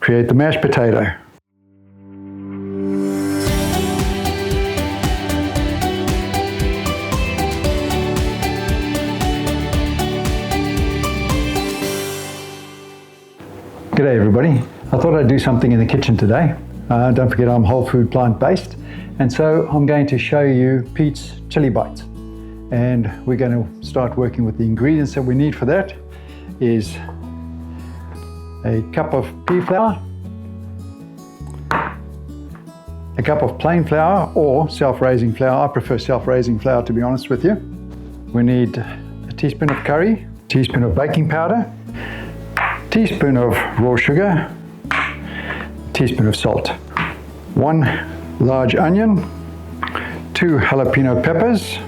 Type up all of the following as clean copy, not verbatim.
create the mashed potato. G'day everybody. I thought I'd do something in the kitchen today. Don't forget I'm whole food plant-based, and so I'm going to show you Pete's chili bites. And we're going to start working with the ingredients that we need for that. Is a cup of pea flour, a cup of plain flour or self-raising flour. I prefer self-raising flour, to be honest with you. We need a teaspoon of curry, teaspoon of baking powder, teaspoon of raw sugar, teaspoon of salt, 1 large onion, 2 jalapeno peppers,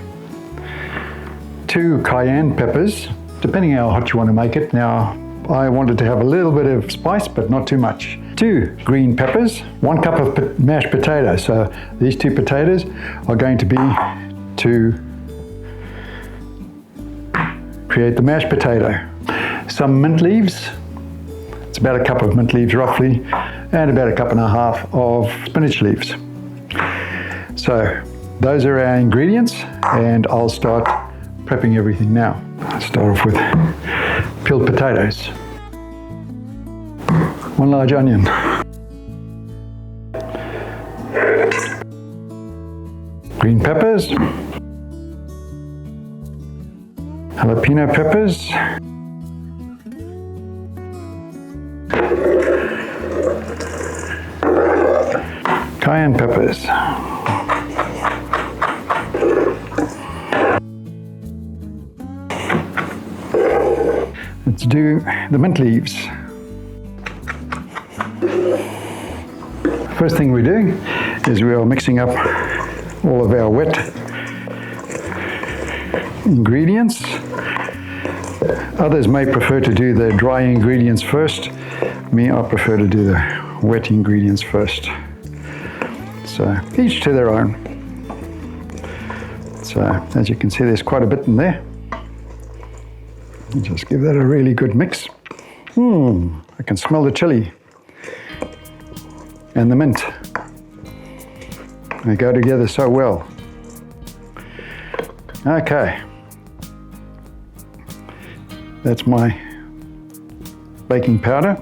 2 cayenne peppers, depending on how hot you want to make it. Now, I wanted to have a little bit of spice, but not too much. 2 green peppers, 1 cup of mashed potatoes. So these 2 potatoes are going to be to create the mashed potato. Some mint leaves. It's about a cup of mint leaves roughly, and about a cup and a half of spinach leaves. So those are our ingredients, and I'll start prepping everything now. I'll start off with peeled potatoes, 1 large onion, green peppers, jalapeno peppers, cayenne peppers, let's do the mint leaves. First thing we do is we are mixing up all of our wet ingredients. Others may prefer to do the dry ingredients first. Me, I prefer to do the wet ingredients first. So each to their own. So as you can see, there's quite a bit in there. Just give that a really good mix. I can smell the chili and the mint. They go together so well. Okay. That's my baking powder.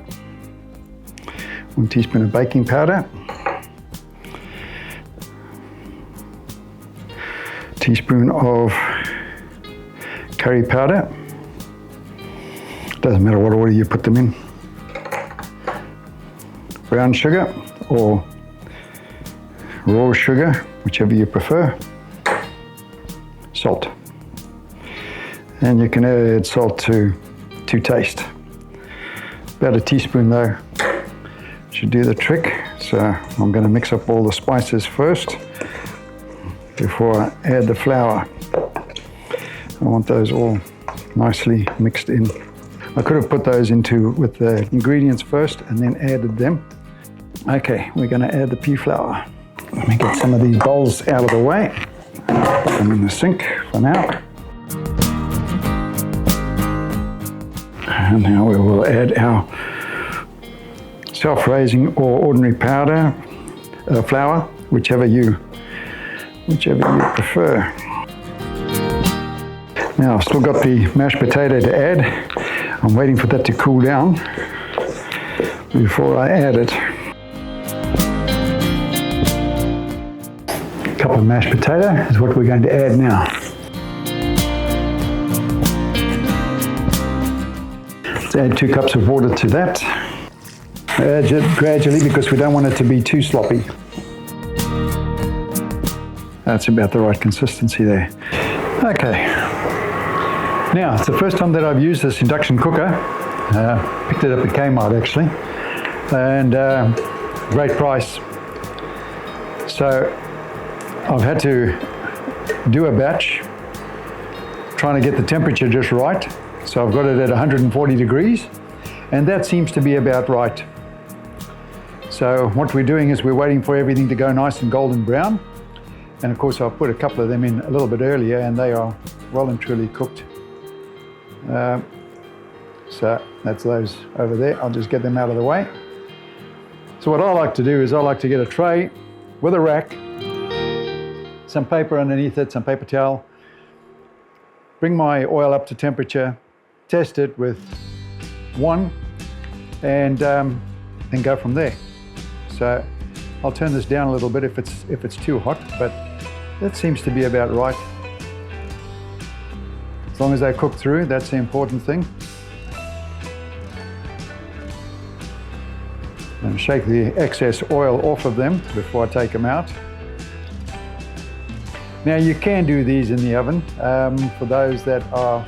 1 teaspoon of baking powder. Teaspoon of curry powder. Doesn't matter what order you put them in. Brown sugar or raw sugar, whichever you prefer. Salt. And you can add salt to taste. About a teaspoon though should do the trick. So I'm going to mix up all the spices first before I add the flour. I want those all nicely mixed in. I could have put those with the ingredients first and then added them. Okay, we're going to add the pea flour. Let me get some of these bowls out of the way. Put them in the sink for now. And now we will add our self-raising or ordinary powder, flour, whichever you prefer. Now I've still got the mashed potato to add. I'm waiting for that to cool down before I add it. A cup of mashed potato is what we're going to add now. Let's add 2 cups of water to that. Add it gradually because we don't want it to be too sloppy. That's about the right consistency there. Okay. Now, it's the first time that I've used this induction cooker. Picked it up at Kmart actually, and great price. So I've had to do a batch, trying to get the temperature just right. So I've got it at 140 degrees, and that seems to be about right. So what we're doing is we're waiting for everything to go nice and golden brown. And of course I'll put a couple of them in a little bit earlier, and they are well and truly cooked. So that's those over there. I'll just get them out of the way. So what I like to do is I like to get a tray with a rack, some paper underneath it, some paper towel, bring my oil up to temperature, test it with 1, and then go from there. So I'll turn this down a little bit if it's too hot, but that seems to be about right. As long as they cook through, that's the important thing. And shake the excess oil off of them before I take them out. Now you can do these in the oven for those that are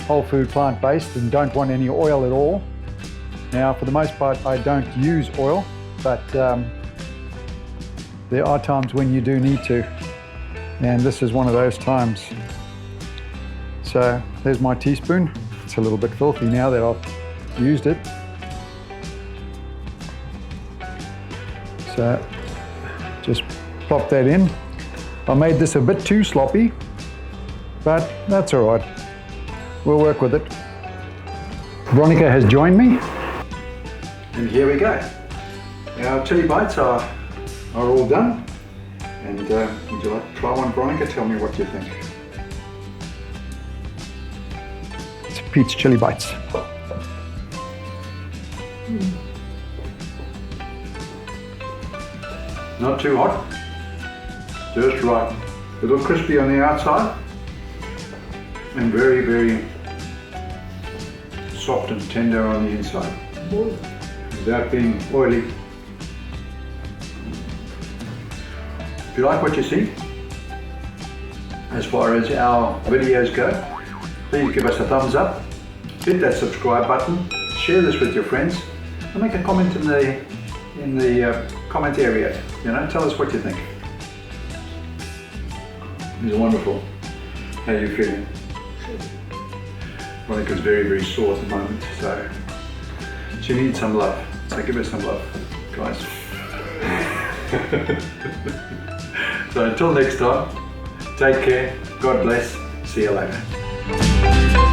whole food plant-based and don't want any oil at all. Now for the most part I don't use oil, but there are times when you do need to, and this is one of those times. So there's my teaspoon. It's a little bit filthy now that I've used it. So just plop that in. I made this a bit too sloppy, but that's all right. We'll work with it. Veronica has joined me, and here we go. Our chili bites are all done. And would you like to try one, Veronica? Tell me what you think. It's Pete's chili bites. Not too hot, just right. A little crispy on the outside and very, very soft and tender on the inside without being oily. If you like what you see, as far as our videos go, please give us a thumbs up, hit that subscribe button, share this with your friends, and make a comment in the comment area. You know, tell us what you think. It's wonderful. How are you feeling? Veronica's very, very sore at the moment, so she needs some love. So give her some love, guys. So until next time, take care, God bless, see you later.